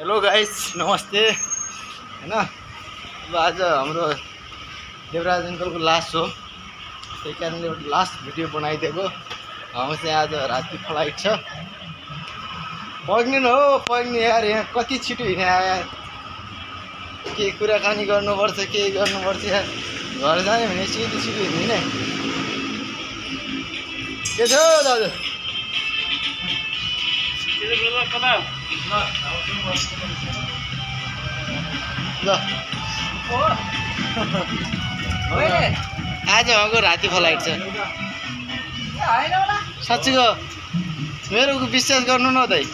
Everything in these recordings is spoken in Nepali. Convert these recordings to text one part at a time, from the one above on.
हेलो गाइस, नमस्ते। हैन अब आज हाम्रो देवराज अङ्कलको लास्ट हो, त्यही कारणले एउटा लास्ट भिडियो बनाइदिएको। हाम्रो चाहिँ आज राति फ्लाइट छ। पग्ने हो पग्ने यार, यहाँ कति छिटो हिँडे यार। के कुराकानी गर्नुपर्छ, के गर्नुपर्छ यार। घर जाने भने छिटो छिटो हिँड्ने। के छ दाजु? ल आज उहाँको राति फ्लाइट छ। साँच्चीको मेरो विश्वास गर्नु न दाइ।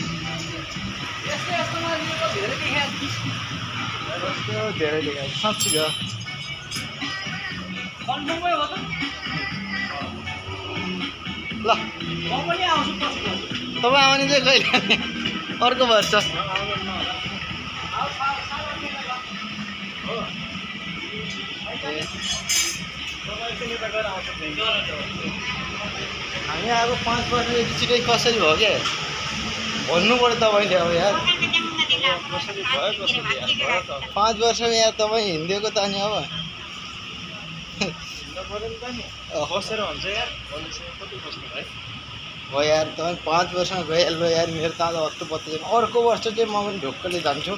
धेरै देखाएको साँच्चीको। ल तपाईँ आउने चाहिँ कहिले? अर्को वर्ष। हामी अब 5 वर्ष छिटै कसरी भयो क्या भन्नु पर्यो तपाईँले। अब यार 5 वर्षमा यार तपाईँ हिँडिदिएको त नि। अब बसेर हुन्छ यार। हो यार, तपाईँ 5 वर्षमा गइहाल्नु यार। मेरो त आज हत्तु पत्तो छैन। अर्को वर्ष चाहिँ म पनि ढुक्कले जान्छु।